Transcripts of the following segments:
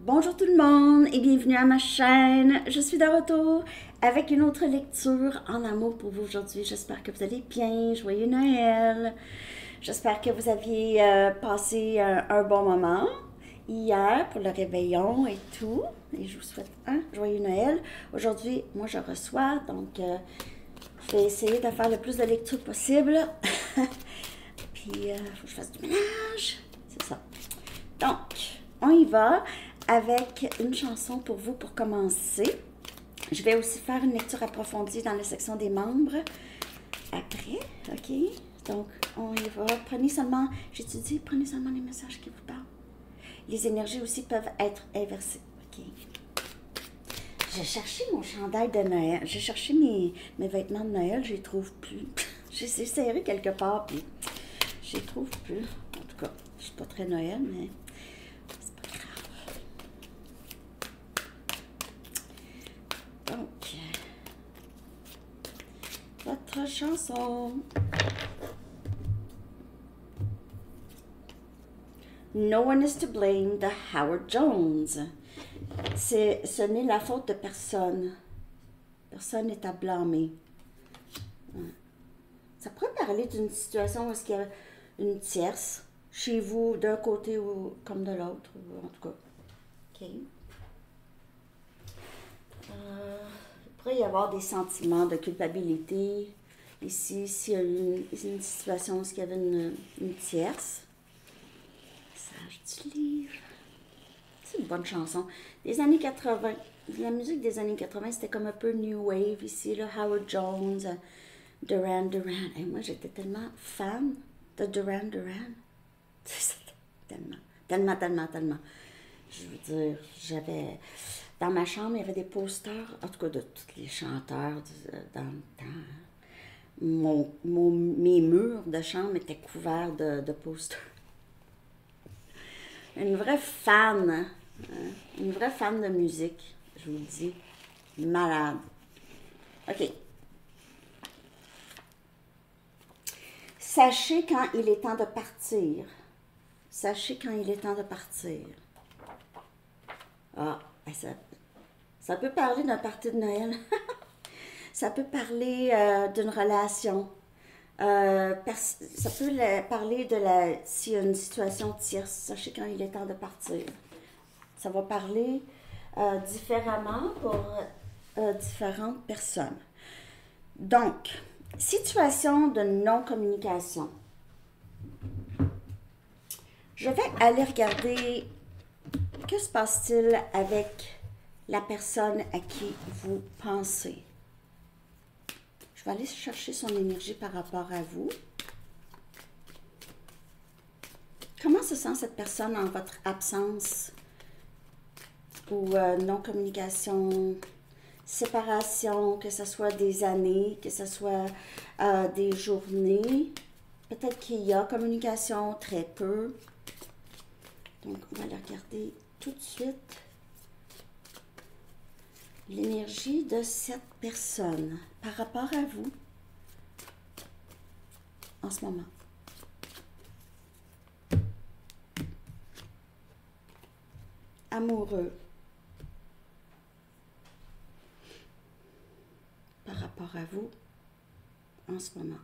Bonjour tout le monde et bienvenue à ma chaîne. Je suis de retour avec une autre lecture en amour pour vous aujourd'hui. J'espère que vous allez bien. Joyeux Noël. J'espère que vous aviez passé un bon moment hier pour le réveillon et tout. Et je vous souhaite un joyeux Noël. Aujourd'hui, moi je reçois, donc je vais essayer de faire le plus de lectures possible. Puis, il faut que je fasse du ménage. C'est ça. Donc, on y va avec une chanson pour vous pour commencer. Je vais aussi faire une lecture approfondie dans la section des membres après, ok? Donc, on y va. Prenez seulement, j'étudie, prenez seulement les messages qui vous parlent. Les énergies aussi peuvent être inversées, ok? J'ai cherché mon chandail de Noël. J'ai cherché mes vêtements de Noël, je les trouve plus. J'ai serré quelque part, puis je les trouve plus. En tout cas, je suis pas très Noël, mais c'est pas grave. Donc, votre chanson. No one is to blame de Howard Jones. Ce n'est la faute de personne. Personne n'est à blâmer. Ça pourrait parler d'une situation où il y a une tierce chez vous, d'un côté ou comme de l'autre, en tout cas. OK. Il pourrait y avoir des sentiments de culpabilité. Ici, s'il y a une situation où il y avait une tierce. Message du livre. C'est une bonne chanson. Des années 80. La musique des années 80, c'était comme un peu New Wave ici, là, Howard Jones, Duran Duran. Et moi, j'étais tellement fan de Duran Duran. Tellement. Je veux dire, j'avais... Dans ma chambre, il y avait des posters, en tout cas de tous les chanteurs dans le temps. Mes murs de chambre étaient couverts de posters. Une vraie fan, hein? Une vraie fan de musique, je vous le dis. Malade. OK. Sachez quand il est temps de partir. Sachez quand il est temps de partir. Ah, ça peut parler d'un party de Noël. Ça peut parler d'une relation. Ça peut parler de s'il y a une situation tierce. Sachez quand il est temps de partir. Ça va parler différemment pour différentes personnes. Donc, situation de non-communication. Je vais aller regarder que se passe-t-il avec la personne à qui vous pensez. Je vais aller chercher son énergie par rapport à vous. Comment se sent cette personne en votre absence ou non-communication, séparation, que ce soit des années, que ce soit des journées? Peut-être qu'il y a communication, très peu. Donc, on va aller regarder tout de suite l'énergie de cette personne par rapport à vous en ce moment. Amoureux par rapport à vous en ce moment.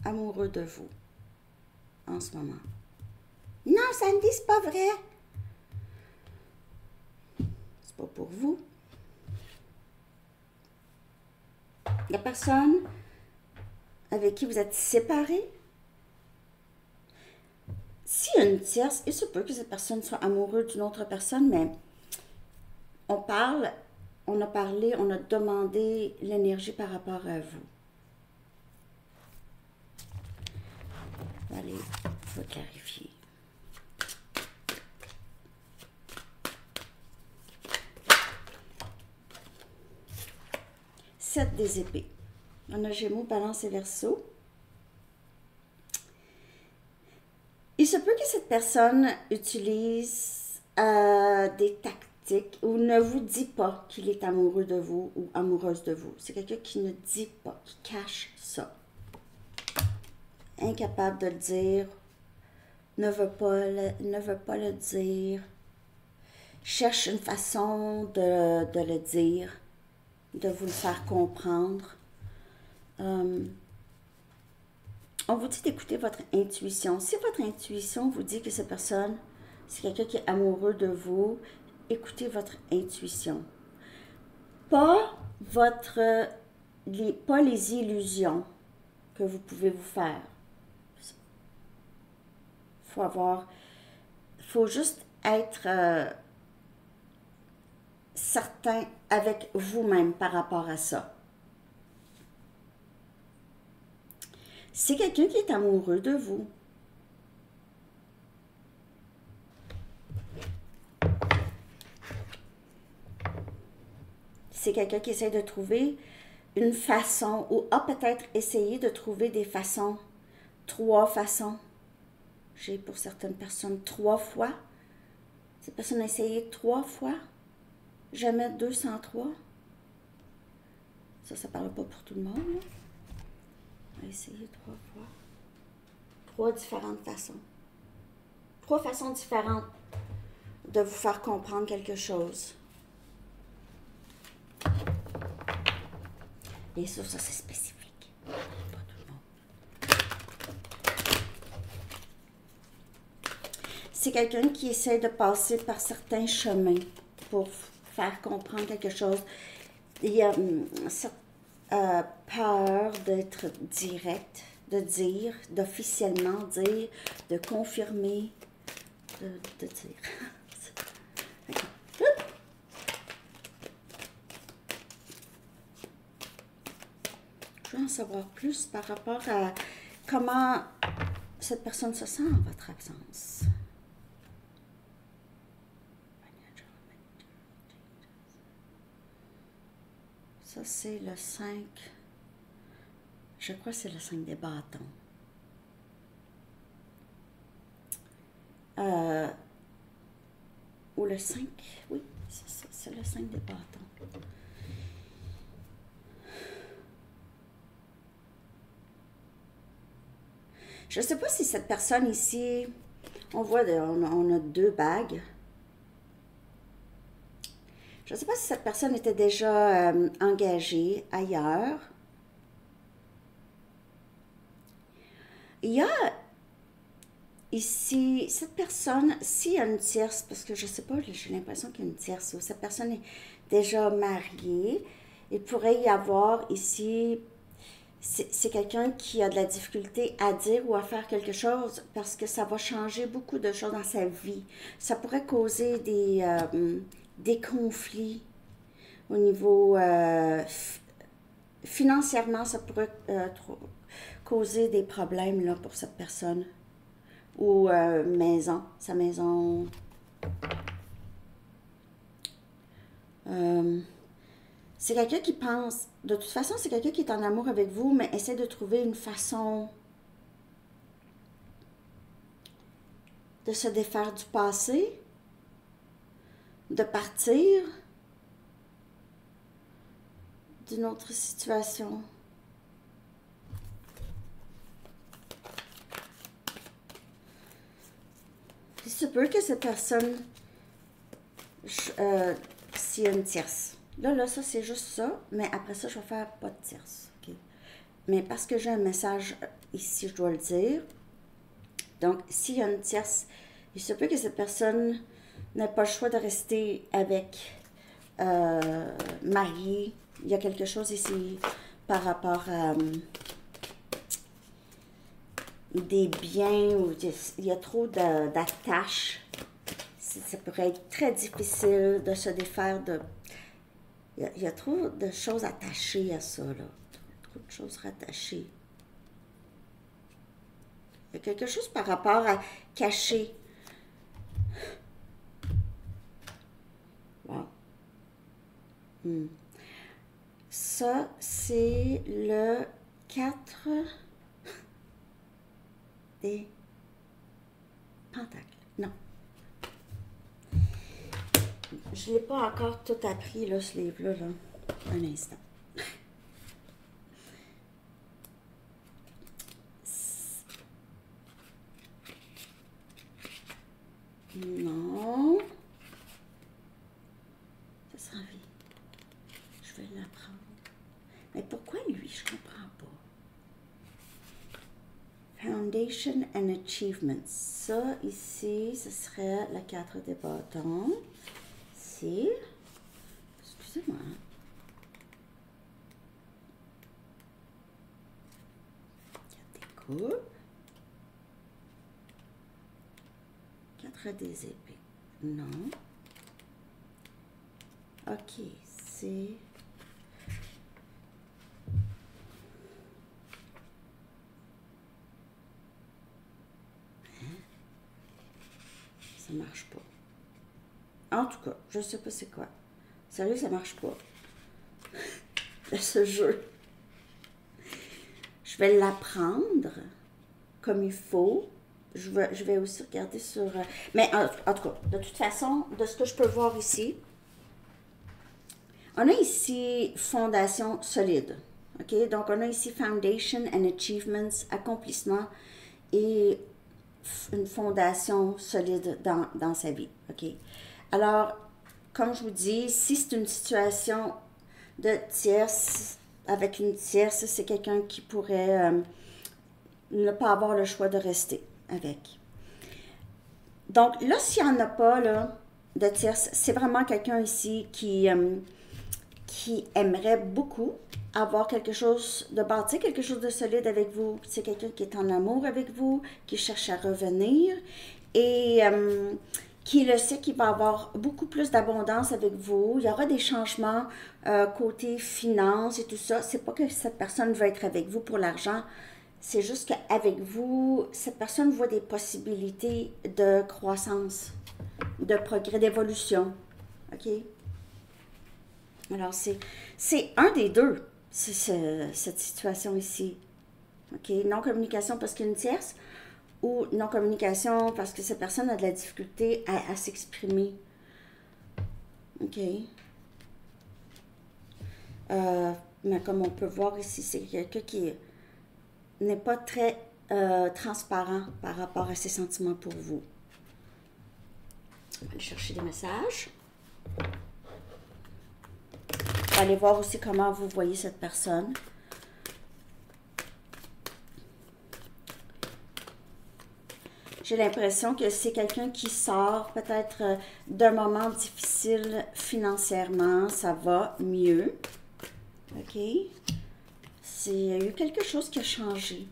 Amoureux de vous en ce moment. Non, Sandy, c'est pas vrai. C'est pas pour vous. La personne avec qui vous êtes séparés, s'il y a une tierce, il se peut que cette personne soit amoureuse d'une autre personne, mais on parle, on a parlé, on a demandé l'énergie par rapport à vous. Allez, je vais clarifier. Sept des épées. On a Gémeaux, Balance et Verseau. Il se peut que cette personne utilise des tactiques ou ne vous dit pas qu'il est amoureux de vous ou amoureuse de vous. C'est quelqu'un qui ne dit pas, qui cache ça. Incapable de le dire ne veut pas le dire, cherche une façon de le dire, de vous le faire comprendre. On vous dit d'écouter votre intuition. Si votre intuition vous dit que cette personne, c'est quelqu'un qui est amoureux de vous, écoutez votre intuition. Pas les illusions que vous pouvez vous faire. Faut juste être certain avec vous-même par rapport à ça. C'est quelqu'un qui est amoureux de vous. C'est quelqu'un qui essaie de trouver une façon, ou a peut-être essayé de trouver des façons, 3 façons. J'ai pour certaines personnes 3 fois. Cette personne a essayé 3 fois. Jamais 203. Ça parle pas pour tout le monde. Là. On a essayé 3 fois. 3 différentes façons. 3 façons différentes de vous faire comprendre quelque chose. Bien sûr, ça c'est spécifique. Pas tout le monde. C'est quelqu'un qui essaie de passer par certains chemins pour faire comprendre quelque chose. Il y a peur d'être direct, de dire, d'officiellement dire, de confirmer, de dire. Je veux en savoir plus par rapport à comment cette personne se sent en votre absence. Ça, c'est le 5. Je crois que c'est le 5 des bâtons. Ou le 5, oui, c'est ça, c'est le 5 des bâtons. Je ne sais pas si cette personne ici, on a 2 bagues. Je ne sais pas si cette personne était déjà engagée ailleurs. Il y a ici, cette personne, s'il y a une tierce, parce que je ne sais pas, j'ai l'impression qu'il y a une tierce, ou cette personne est déjà mariée, il pourrait y avoir ici, c'est quelqu'un qui a de la difficulté à dire ou à faire quelque chose parce que ça va changer beaucoup de choses dans sa vie. Ça pourrait causer des conflits au niveau financièrement, ça pourrait causer des problèmes là, pour cette personne. Ou sa maison. C'est quelqu'un qui pense, de toute façon, c'est quelqu'un qui est en amour avec vous, mais essaie de trouver une façon de se défaire du passé, de partir d'une autre situation. Il se peut que cette personne, s'il y a une tierce. Là, ça, c'est juste ça, mais après ça, je vais faire pas de tierce. Okay? Mais parce que j'ai un message ici, je dois le dire. Donc, s'il y a une tierce, il se peut que cette personne n'ait pas le choix de rester avec mariée. Il y a quelque chose ici par rapport à des biens, où il y a trop d'attaches. Ça pourrait être très difficile de se défaire de... Il y a trop de choses attachées à ça, là. Trop de choses rattachées. Il y a quelque chose par rapport à cacher. Wow. Ça, c'est le 4 des pentacles. Non. Je ne l'ai pas encore tout appris, là, ce livre-là. Là. Un instant. Non. Ça sera vie. Je vais l'apprendre. Mais pourquoi lui? Je comprends pas. Foundation and Achievements. Ça, ici, ce serait la 4 des bâtons. Ici. Excusez-moi. 4 des coupes. 4 des épées. Non. Ok, c'est... Ça marche pas. En tout cas, je sais pas c'est quoi. Sérieux, ça marche pas. Ce jeu. Je vais l'apprendre comme il faut. Je vais aussi regarder sur... mais en tout cas, de toute façon, de ce que je peux voir ici, on a ici fondation solide. OK? Donc, on a ici foundation and achievements, accomplissement et une fondation solide dans sa vie. OK? Alors, comme je vous dis, si c'est une situation de tierce, avec une tierce, c'est quelqu'un qui pourrait ne pas avoir le choix de rester avec. Donc, là, s'il n'y en a pas, là, de tierce, c'est vraiment quelqu'un ici qui aimerait beaucoup avoir quelque chose de bâti, quelque chose de solide avec vous. C'est quelqu'un qui est en amour avec vous, qui cherche à revenir et qui le sait qu'il va avoir beaucoup plus d'abondance avec vous. Il y aura des changements côté finance et tout ça. C'est pas que cette personne veut être avec vous pour l'argent. C'est juste qu'avec vous, cette personne voit des possibilités de croissance, de progrès, d'évolution. OK? Alors, c'est un des deux, cette situation ici. OK? Non-communication parce qu'il y a une tierce ou non-communication parce que cette personne a de la difficulté à s'exprimer. OK? Mais comme on peut voir ici, c'est quelqu'un qui n'est pas très transparent par rapport à ses sentiments pour vous. On va aller chercher des messages. On va aller voir aussi comment vous voyez cette personne. J'ai l'impression que c'est quelqu'un qui sort peut-être d'un moment difficile financièrement. Ça va mieux. OK? Il y a eu quelque chose qui a changé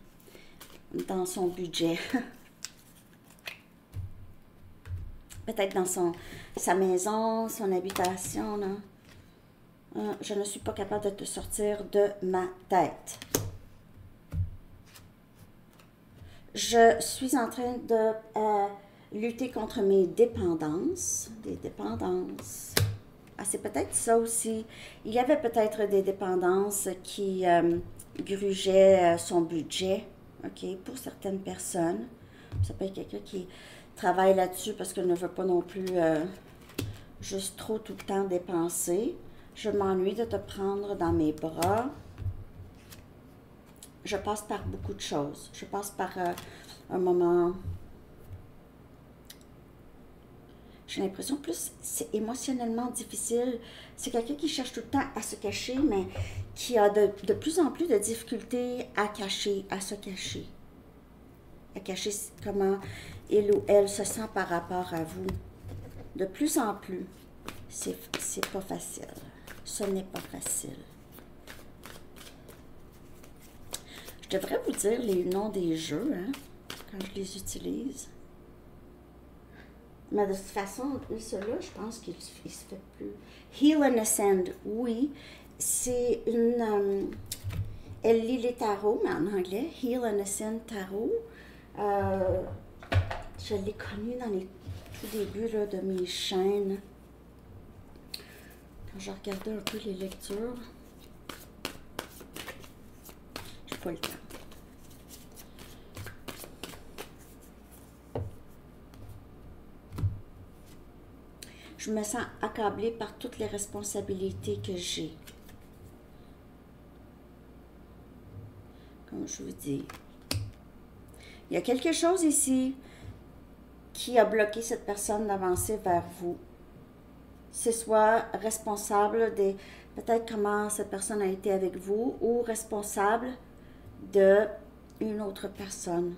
dans son budget. Peut-être dans sa maison, son habitation. Là. Je ne suis pas capable de te sortir de ma tête. Je suis en train de lutter contre mes dépendances. Des dépendances. Ah, c'est peut-être ça aussi. Il y avait peut-être des dépendances qui grugeaient son budget, OK, pour certaines personnes. Ça peut être quelqu'un qui travaille là-dessus parce qu'elle ne veut pas non plus juste trop tout le temps dépenser. Je m'ennuie de te prendre dans mes bras. Je passe par beaucoup de choses. Je passe par un moment... J'ai l'impression plus c'est émotionnellement difficile. C'est quelqu'un qui cherche tout le temps à se cacher, mais qui a de plus en plus de difficultés à cacher, à se cacher. À cacher comment il ou elle se sent par rapport à vous. De plus en plus, c'est pas facile. Ce n'est pas facile. Je devrais vous dire les noms des jeux, hein, quand je les utilise. Mais de toute façon, celui-là, je pense qu'il se fait plus. Heal and Ascend, oui. C'est une... elle lit les tarots, mais en anglais. Heal and Ascend Tarot. Je l'ai connue dans les tout débuts là, de mes chaînes. Quand je regardais un peu les lectures. J'ai pas le temps. Je me sens accablée par toutes les responsabilités que j'ai. Comme je vous dis. Il y a quelque chose ici qui a bloqué cette personne d'avancer vers vous. C'est soit responsable des, peut-être comment cette personne a été avec vous, ou responsable de une autre personne.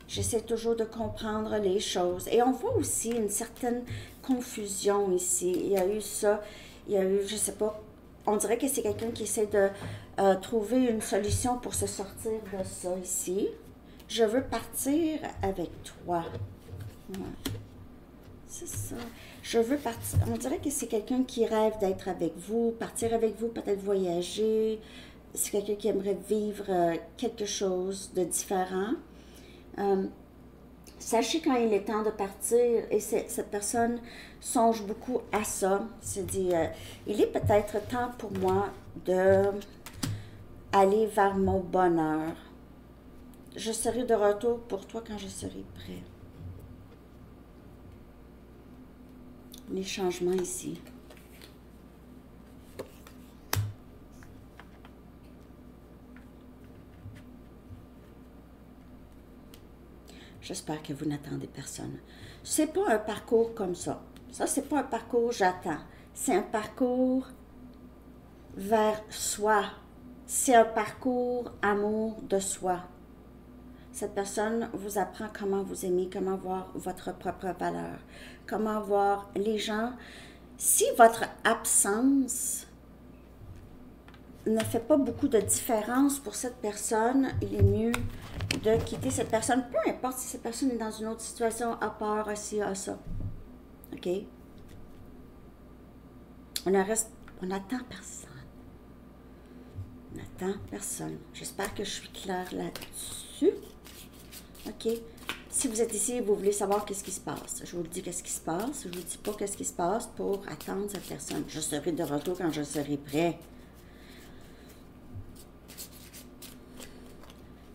J'essaie toujours de comprendre les choses. Et on voit aussi une certaine confusion ici. Il y a eu ça, il y a eu, je sais pas, on dirait que c'est quelqu'un qui essaie de trouver une solution pour se sortir de ça ici. Je veux partir avec toi. Ouais. C'est ça. Je veux partir. On dirait que c'est quelqu'un qui rêve d'être avec vous, partir avec vous, peut-être voyager. C'est quelqu'un qui aimerait vivre quelque chose de différent. Sachez quand il est temps de partir, et cette personne songe beaucoup à ça. C'est dit, il est peut-être temps pour moi de aller vers mon bonheur. Je serai de retour pour toi quand je serai prêt. Les changements ici. J'espère que vous n'attendez personne. C'est pas un parcours comme ça. Ça, c'est pas un parcours j'attends. C'est un parcours vers soi. C'est un parcours amour de soi. Cette personne vous apprend comment vous aimer, comment voir votre propre valeur, comment voir les gens. Si votre absence ne fait pas beaucoup de différence pour cette personne, il est mieux de quitter cette personne, peu importe si cette personne est dans une autre situation à part, à ci, à ça. OK? On attend personne. On attend personne. J'espère que je suis claire là-dessus. OK? Si vous êtes ici et vous voulez savoir qu'est-ce qui se passe, je vous dis qu'est-ce qui se passe. Je vous dis pas qu'est-ce qui se passe pour attendre cette personne. Je serai de retour quand je serai prêt.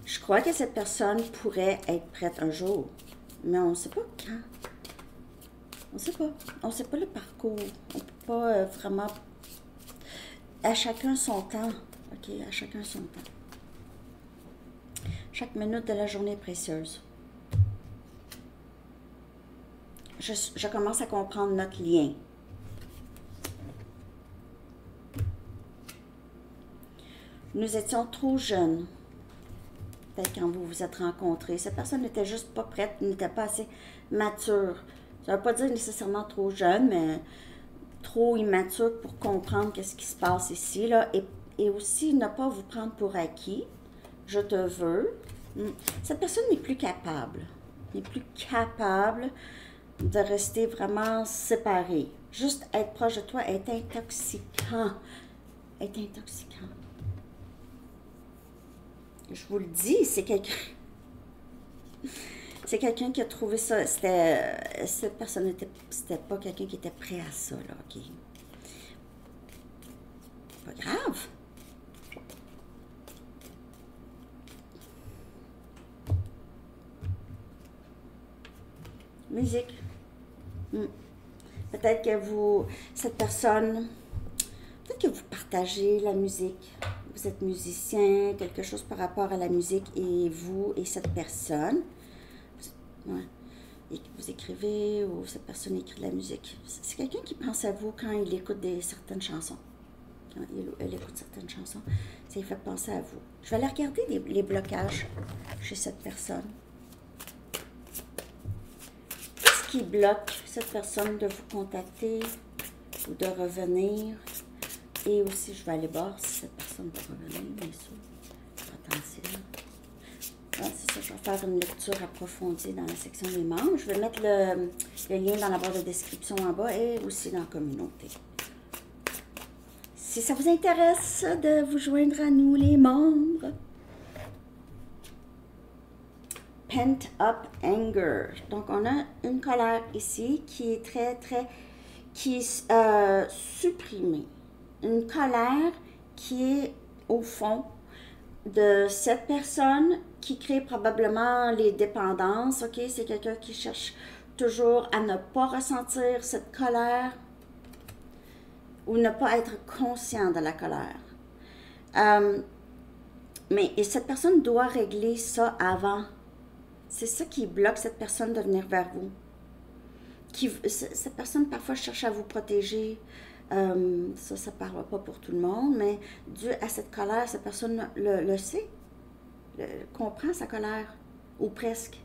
Je crois que cette personne pourrait être prête un jour, mais on ne sait pas quand. On ne sait pas. On ne sait pas le parcours. On ne peut pas vraiment... À chacun son temps. OK? À chacun son temps. Chaque minute de la journée est précieuse. Je commence à comprendre notre lien. Nous étions trop jeunes. Peut-être quand vous vous êtes rencontrés. Cette personne n'était juste pas prête, n'était pas assez mature. Ça ne veut pas dire nécessairement trop jeune, mais trop immature pour comprendre qu'est-ce qui se passe ici. Là. Et aussi, ne pas vous prendre pour acquis. Je te veux. Cette personne n'est plus capable. N'est plus capable de rester vraiment séparée. Juste être proche de toi est intoxiquant. Est intoxiquant. Je vous le dis, c'est quelqu'un... C'est quelqu'un qui a trouvé ça. Cette personne c'était pas quelqu'un qui était prêt à ça, là, OK? Pas grave. Musique. Peut-être que cette personne, peut-être que vous partagez la musique. Vous êtes musicien, quelque chose par rapport à la musique et vous et cette personne. Ouais. Et que vous écrivez ou cette personne écrit de la musique. C'est quelqu'un qui pense à vous quand il écoute certaines chansons. Quand elle écoute certaines chansons, ça lui fait penser à vous. Je vais aller regarder les blocages chez cette personne. Qu'est-ce qui bloque cette personne de vous contacter ou de revenir? Et aussi, je vais aller voir si cette personne va revenir, bien sûr. Attention. Ah, c'est ça, je vais faire une lecture approfondie dans la section des membres. Je vais mettre le lien dans la barre de description en bas et aussi dans la communauté. Si ça vous intéresse de vous joindre à nous, les membres. Pent up anger. Donc, on a une colère ici qui est qui est supprimée. Une colère qui est au fond de cette personne qui crée probablement les dépendances, OK? C'est quelqu'un qui cherche toujours à ne pas ressentir cette colère ou ne pas être conscient de la colère. Mais cette personne doit régler ça avant C'est ça qui bloque cette personne de venir vers vous. Cette personne parfois cherche à vous protéger. Ça ne parlera pas pour tout le monde, mais dû à cette colère, cette personne le sait, comprend sa colère, ou presque,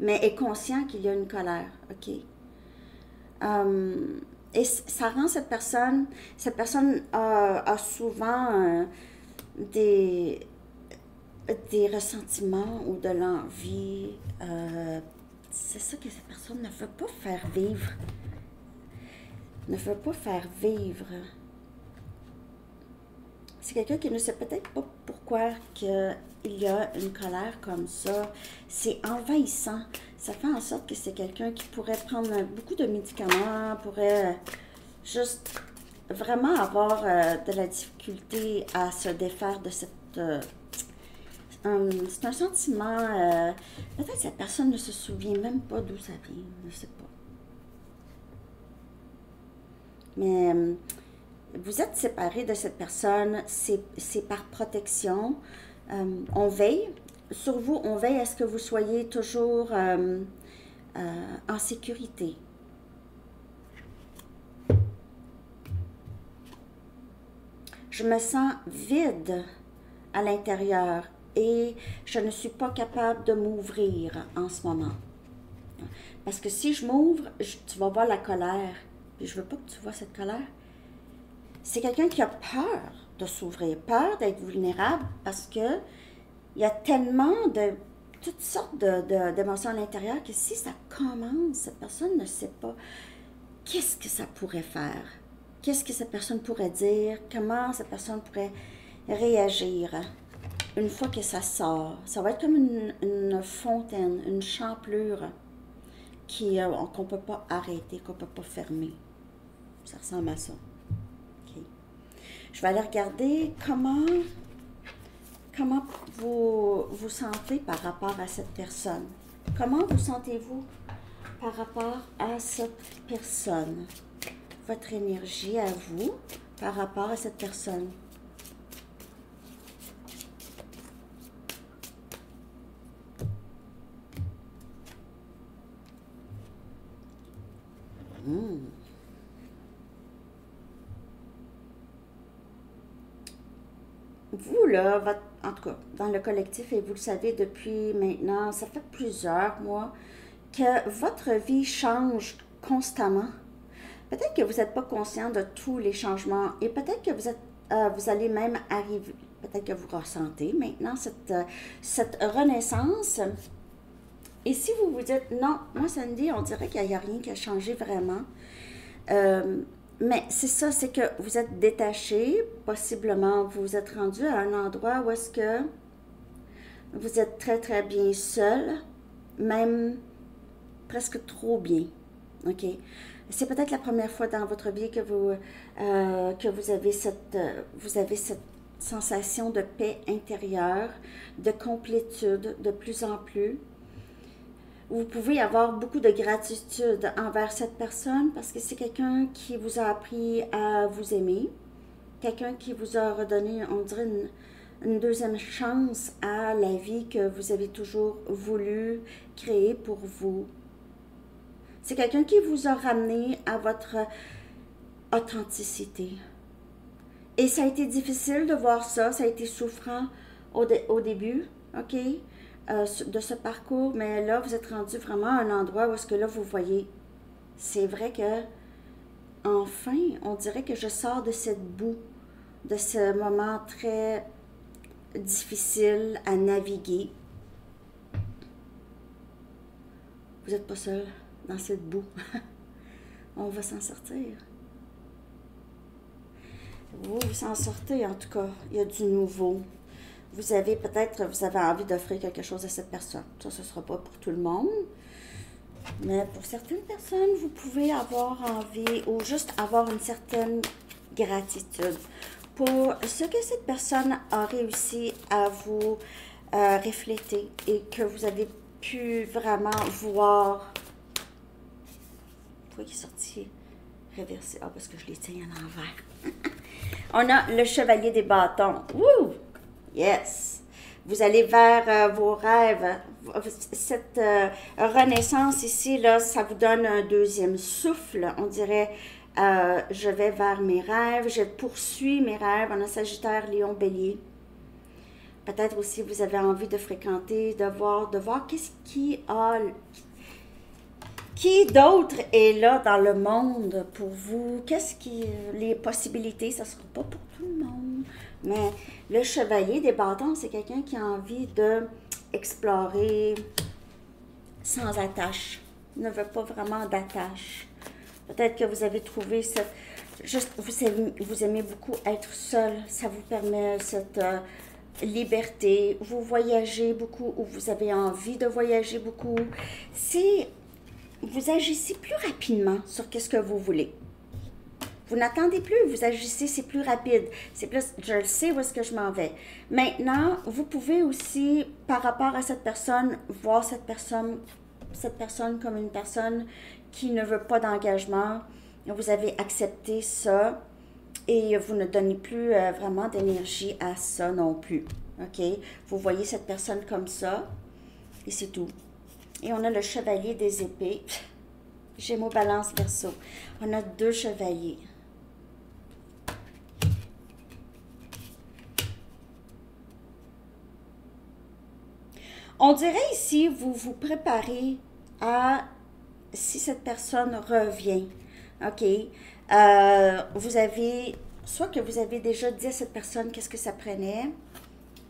mais est conscient qu'il y a une colère, ok? Et ça rend cette personne a souvent des ressentiments ou de l'envie. C'est ça que cette personne ne veut pas faire vivre. Ne veut pas faire vivre. C'est quelqu'un qui ne sait peut-être pas pourquoi il y a une colère comme ça. C'est envahissant. Ça fait en sorte que c'est quelqu'un qui pourrait prendre beaucoup de médicaments, pourrait juste vraiment avoir de la difficulté à se défaire de cette... c'est un sentiment... peut-être que cette personne ne se souvient même pas d'où ça vient. Je ne sais pas. Mais vous êtes séparés de cette personne, c'est par protection. On veille sur vous, on veille à ce que vous soyez toujours en sécurité. Je me sens vide à l'intérieur et je ne suis pas capable de m'ouvrir en ce moment. Parce que si je m'ouvre, tu vas voir la colère. Puis je veux pas que tu vois cette colère. C'est quelqu'un qui a peur de s'ouvrir, peur d'être vulnérable parce que il y a tellement de toutes sortes d'émotions à l'intérieur que si ça commence, cette personne ne sait pas qu'est-ce que ça pourrait faire, qu'est-ce que cette personne pourrait dire, comment cette personne pourrait réagir une fois que ça sort. Ça va être comme une fontaine, une champlure qu'on ne peut pas arrêter, qu'on ne peut pas fermer. Ça ressemble à ça. Okay. Je vais aller regarder comment vous vous sentez par rapport à cette personne. Comment vous sentez-vous par rapport à cette personne? Votre énergie à vous par rapport à cette personne. Vous, là, en tout cas, dans le collectif, et vous le savez depuis maintenant, ça fait plusieurs mois, que votre vie change constamment. Peut-être que vous n'êtes pas conscient de tous les changements et peut-être que vous allez même arriver, peut-être que vous ressentez maintenant cette renaissance. Et si vous vous dites, non, moi Sandy, on dirait qu'il n'y a rien qui a changé vraiment. Mais c'est ça, c'est que vous êtes détaché, possiblement vous vous êtes rendu à un endroit où est-ce que vous êtes très très bien seul, même presque trop bien, ok? C'est peut-être la première fois dans votre vie que vous avez cette sensation de paix intérieure, de complétude de plus en plus. Vous pouvez avoir beaucoup de gratitude envers cette personne parce que c'est quelqu'un qui vous a appris à vous aimer, quelqu'un qui vous a redonné, on dirait, une deuxième chance à la vie que vous avez toujours voulu créer pour vous. C'est quelqu'un qui vous a ramené à votre authenticité. Et ça a été difficile de voir ça, ça a été souffrant au début, ok? De ce parcours, mais là, vous êtes rendu vraiment à un endroit où est-ce que là, vous voyez, c'est vrai que, enfin, on dirait que je sors de cette boue, de ce moment très difficile à naviguer. Vous n'êtes pas seul dans cette boue. On va s'en sortir. Vous s'en sortez, en tout cas. Il y a du nouveau. Vous avez envie d'offrir quelque chose à cette personne. Ça, ce ne sera pas pour tout le monde. Mais pour certaines personnes, vous pouvez avoir envie ou juste avoir une certaine gratitude pour ce que cette personne a réussi à vous refléter et que vous avez pu vraiment voir. Pourquoi il est sorti réversé? Ah, parce que je les tiens à l'envers. On a le chevalier des bâtons. Wouh! Yes! Vous allez vers vos rêves. Cette renaissance ici, là, ça vous donne un deuxième souffle. On dirait, je vais vers mes rêves, je poursuis mes rêves. On a Sagittaire, Lion, Bélier. Peut-être aussi vous avez envie de fréquenter, de voir qu'est-ce qui d'autre est là dans le monde pour vous. Les possibilités, ça ne sera pas pour tout le monde. Mais le chevalier des bâtons, c'est quelqu'un qui a envie de explorer sans attache. Il ne veut pas vraiment d'attache. Peut-être que vous avez trouvé vous aimez beaucoup être seul. Ça vous permet cette liberté. Vous voyagez beaucoup ou vous avez envie de voyager beaucoup. Vous agissez plus rapidement sur qu'est-ce que vous voulez. Vous n'attendez plus, vous agissez, c'est plus rapide. C'est plus, je le sais où est-ce que je m'en vais. Maintenant, vous pouvez aussi, par rapport à cette personne, voir cette personne comme une personne qui ne veut pas d'engagement. Vous avez accepté ça et vous ne donnez plus vraiment d'énergie à ça non plus. OK? Vous voyez cette personne comme ça et c'est tout. Et on a le chevalier des épées. Gémeaux, Balance, Verseau. On a 2 chevaliers. On dirait ici, vous vous préparez à si cette personne revient. OK? Soit que vous avez déjà dit à cette personne qu'est-ce que ça prenait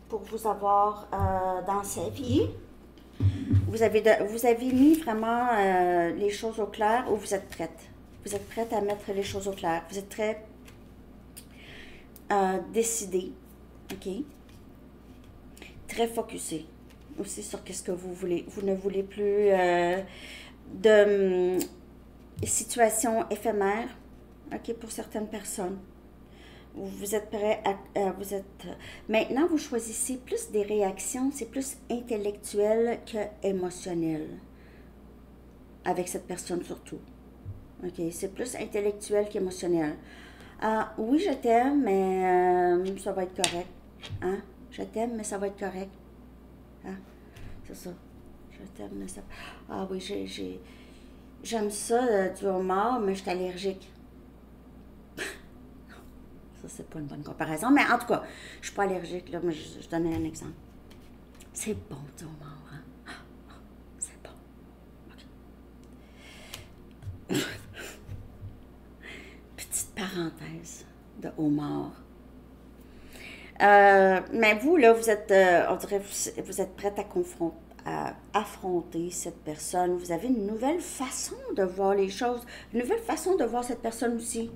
pour vous avoir dans sa vie. Vous avez mis vraiment les choses au clair ou vous êtes prête. Vous êtes prête à mettre les choses au clair. Vous êtes très décidé. OK? Très focusé aussi sur qu'est-ce que vous voulez. Vous ne voulez plus de situations éphémères. OK? Pour certaines personnes. Vous êtes prêt à maintenant, vous choisissez plus des réactions, c'est plus intellectuel que émotionnel. Avec cette personne surtout. OK? C'est plus intellectuel qu'émotionnel. Oui, je t'aime, mais ça va être correct. Hein? Je t'aime, mais ça va être correct. Hein? C'est ça. Je t'aime, mais ça... Ah oui, j'aime ça du homard, mais je suis allergique. Ça, c'est pas une bonne comparaison, mais en tout cas, je suis pas allergique, là, mais je donnais un exemple. C'est bon, du homard, hein? C'est bon. OK. Petite parenthèse de homard. Mais vous, là, vous êtes, on dirait, vous êtes prête à affronter cette personne. Vous avez une nouvelle façon de voir les choses, une nouvelle façon de voir cette personne aussi.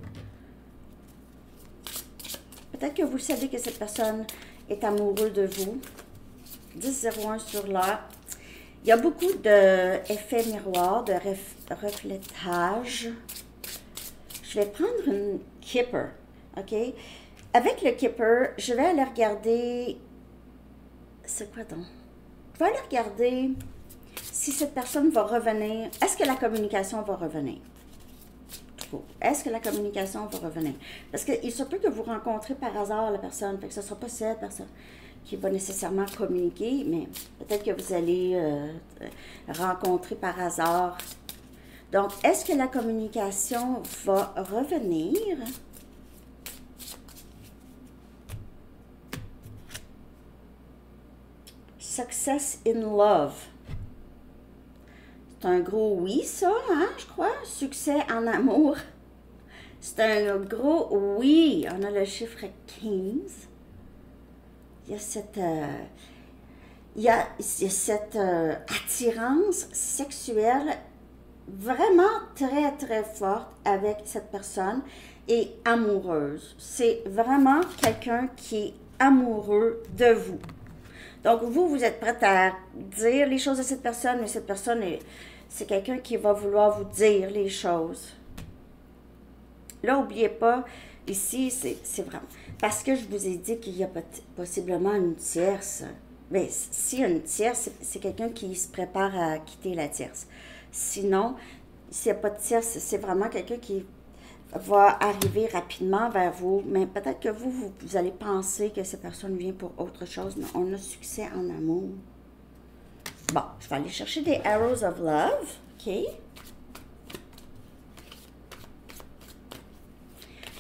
Peut-être que vous savez que cette personne est amoureuse de vous. 10-01 sur l'heure. Il y a beaucoup d'effets miroirs, de reflétage. Je vais prendre une Kipper, OK? Avec le Kipper, je vais aller regarder... C'est quoi donc? Je vais aller regarder si cette personne va revenir. Est-ce que la communication va revenir? Est-ce que la communication va revenir? Parce qu'il se peut que vous rencontrez par hasard la personne, fait que ce ne sera pas cette personne qui va nécessairement communiquer, mais peut-être que vous allez rencontrer par hasard. Donc, est-ce que la communication va revenir? Success in love. C'est un gros oui, ça, hein, je crois. Succès en amour. C'est un gros oui. On a le chiffre 15. Il y a cette, attirance sexuelle vraiment très, très forte avec cette personne et amoureuse. C'est vraiment quelqu'un qui est amoureux de vous. Donc, vous êtes prête à dire les choses à cette personne, mais cette personne, c'est quelqu'un qui va vouloir vous dire les choses. Là, n'oubliez pas, ici, c'est vraiment... Parce que je vous ai dit qu'il y a possiblement une tierce. Mais s'il y a une tierce, c'est quelqu'un qui se prépare à quitter la tierce. Sinon, s'il n'y a pas de tierce, c'est vraiment quelqu'un qui est va arriver rapidement vers vous, mais peut-être que vous allez penser que cette personne vient pour autre chose, mais on a succès en amour. Bon, je vais aller chercher des Arrows of Love, OK?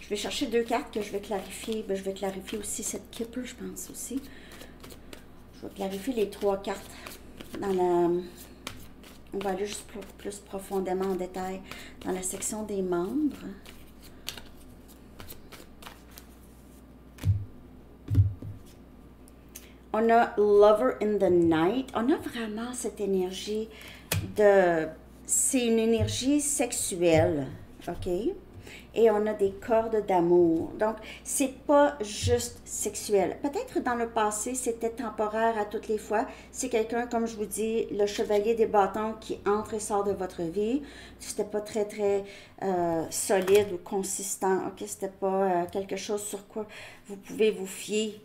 Je vais chercher 2 cartes que je vais clarifier. Ben, je vais clarifier aussi cette Kipper, je pense aussi. Je vais clarifier les 3 cartes dans la... On va aller juste plus profondément en détail dans la section des membres. On a Lover in the Night. On a vraiment cette énergie de... C'est une énergie sexuelle, OK? Et on a des cordes d'amour. Donc, c'est pas juste sexuel. Peut-être dans le passé, c'était temporaire à toutes les fois. C'est quelqu'un, comme je vous dis, le chevalier des bâtons qui entre et sort de votre vie. C'était pas très, très solide ou consistant. OK? C'était pas quelque chose sur quoi vous pouvez vous fier.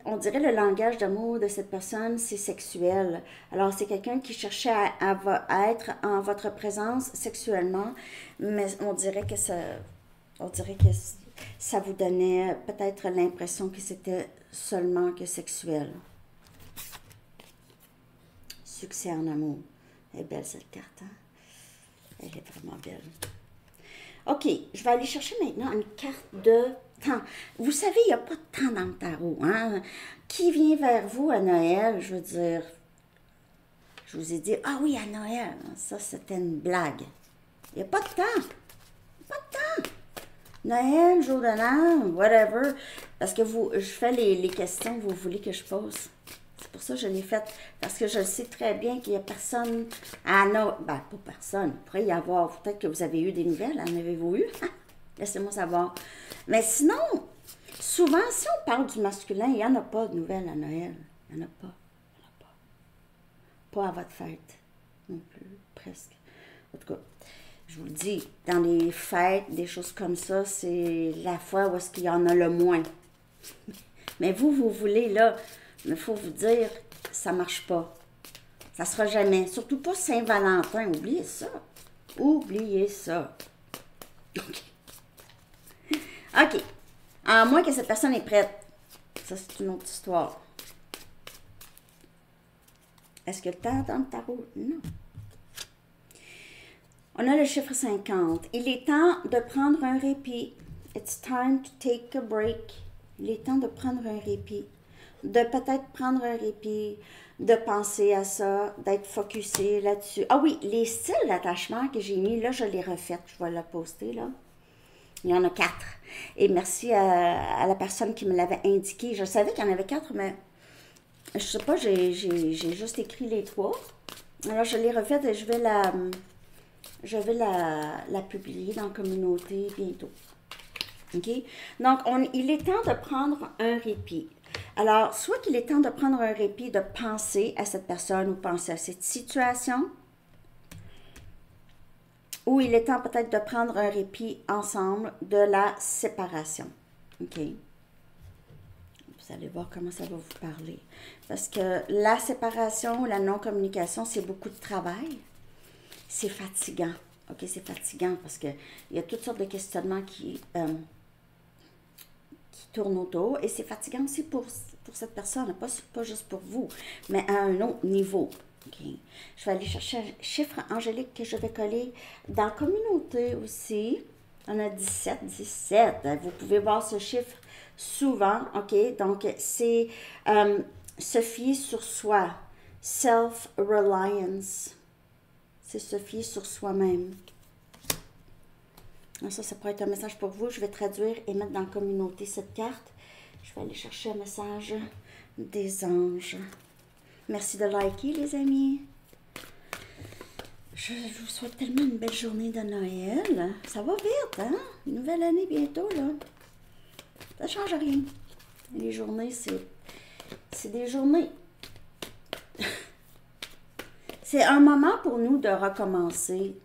On dirait le langage d'amour de cette personne, c'est sexuel. Alors, c'est quelqu'un qui cherchait à être en votre présence sexuellement, mais on dirait que ça vous donnait peut-être l'impression que c'était seulement que sexuel. Succès en amour. Elle est belle cette carte, hein? Elle est vraiment belle. OK, je vais aller chercher maintenant une carte de temps. Vous savez, il n'y a pas de temps dans le tarot, hein? Qui vient vers vous à Noël, je veux dire, je vous ai dit, ah oui, à Noël, ça c'était une blague. Il n'y a pas de temps. Pas de temps. Noël, jour de l'an, whatever. Parce que je fais les questions que vous voulez que je pose. C'est pour ça que je l'ai faite. Parce que je sais très bien qu'il n'y a personne à Noël. Ben, pas personne. Il pourrait y avoir. Peut-être que vous avez eu des nouvelles. En avez-vous eu? Laissez-moi savoir. Mais sinon, souvent, si on parle du masculin, il n'y en a pas de nouvelles à Noël. Il n'y en a pas. Il n'y en a pas. Pas à votre fête. Non plus. Presque. En tout cas, je vous le dis, dans les fêtes, des choses comme ça, c'est la fois où est-ce qu'il y en a le moins. Mais vous voulez, là, mais il faut vous dire, ça ne marche pas. Ça ne sera jamais. Surtout pas Saint-Valentin. Oubliez ça. Oubliez ça. OK. OK. À moins que cette personne est prête. Ça, c'est une autre histoire. Est-ce que le temps dans le tarot? Non. On a le chiffre 50. Il est temps de prendre un répit. It's time to take a break. Il est temps de prendre un répit. De peut-être prendre un répit, de penser à ça, d'être focusé là-dessus. Ah oui, les styles d'attachement que j'ai mis, là, je les refais. Je vais la poster, là. Il y en a 4. Et merci à la personne qui me l'avait indiqué. Je savais qu'il y en avait 4, mais je sais pas, j'ai juste écrit les 3. Alors, je l'ai refaite et je vais la publier dans la communauté bientôt. OK? Donc, il est temps de prendre un répit. Alors, soit qu'il est temps de prendre un répit, de penser à cette personne ou penser à cette situation, ou il est temps peut-être de prendre un répit ensemble de la séparation. OK? Vous allez voir comment ça va vous parler. Parce que la séparation ou la non-communication, c'est beaucoup de travail. C'est fatigant. OK? C'est fatigant parce qu'il y a toutes sortes de questionnements qui tournent autour. Et c'est fatigant aussi pour cette personne, pas juste pour vous, mais à un autre niveau. Okay. Je vais aller chercher un chiffre angélique que je vais coller dans la communauté aussi. On a 17. Vous pouvez voir ce chiffre souvent. OK? Donc, c'est se fier sur soi. Self-reliance. C'est se fier sur soi-même. Ça pourrait être un message pour vous. Je vais traduire et mettre dans la communauté cette carte. Je vais aller chercher un message des anges. Merci de liker, les amis. Je vous souhaite tellement une belle journée de Noël. Ça va vite, hein? Une nouvelle année bientôt, là. Ça ne change rien. Les journées, c'est des journées. C'est un moment pour nous de recommencer.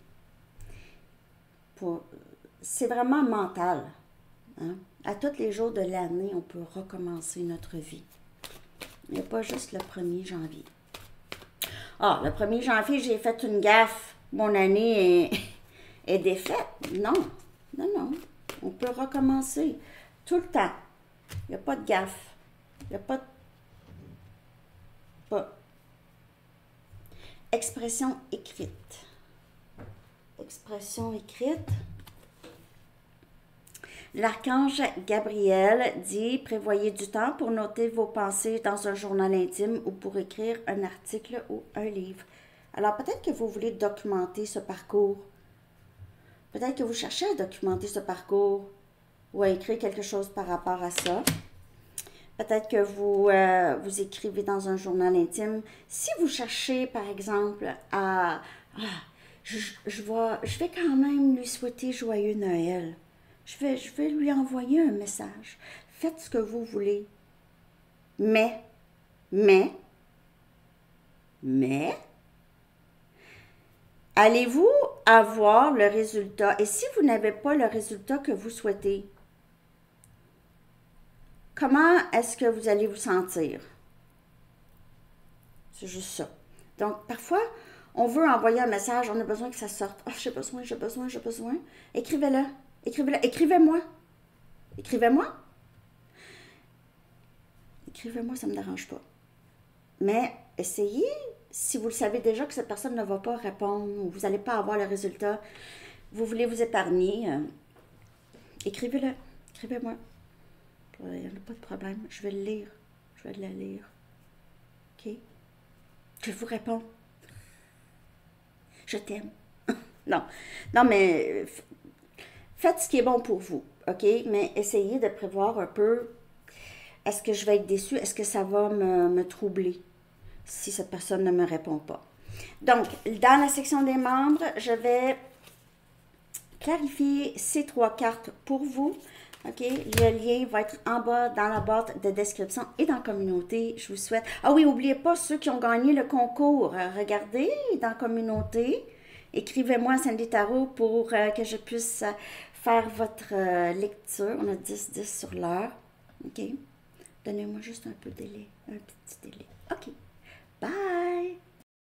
C'est vraiment mental. Hein? À tous les jours de l'année, on peut recommencer notre vie. Il n'y a pas juste le 1er janvier. Ah, le 1er janvier, j'ai fait une gaffe. Mon année est défaite. Non, Non, non. On peut recommencer. Tout le temps. Il n'y a pas de gaffe. Il n'y a pas de... Pas. Expression écrite. Expression écrite. L'archange Gabriel dit « Prévoyez du temps pour noter vos pensées dans un journal intime ou pour écrire un article ou un livre. » Alors, peut-être que vous voulez documenter ce parcours. Peut-être que vous cherchez à documenter ce parcours ou à écrire quelque chose par rapport à ça. Peut-être que vous écrivez dans un journal intime. Si vous cherchez, par exemple, à... je vais quand même lui souhaiter joyeux Noël. Je vais lui envoyer un message. Faites ce que vous voulez. Mais, allez-vous avoir le résultat? Et si vous n'avez pas le résultat que vous souhaitez, comment est-ce que vous allez vous sentir? C'est juste ça. Donc, parfois, on veut envoyer un message, on a besoin que ça sorte. Oh, j'ai besoin. Écrivez-le. Écrivez-moi. Écrivez-moi, ça ne me dérange pas. Mais essayez, si vous le savez déjà que cette personne ne va pas répondre ou vous n'allez pas avoir le résultat, vous voulez vous épargner, écrivez-le. Écrivez-moi. Il n'y en a pas de problème. Je vais le lire. Je vais la lire. OK? Je vous réponds. Je t'aime. Non, mais faites ce qui est bon pour vous, OK? Mais essayez de prévoir un peu, est-ce que je vais être déçue? Est-ce que ça va me troubler si cette personne ne me répond pas? Donc, dans la section des membres, je vais clarifier ces 3 cartes pour vous. OK? Le lien va être en bas dans la boîte de description et dans la communauté. Je vous souhaite... Ah oui, n'oubliez pas ceux qui ont gagné le concours. Regardez dans la communauté. Écrivez-moi à Sandy Tarot pour que je puisse faire votre lecture. On a 10 sur l'heure. OK? Donnez-moi juste un peu de délai. Un petit délai. OK.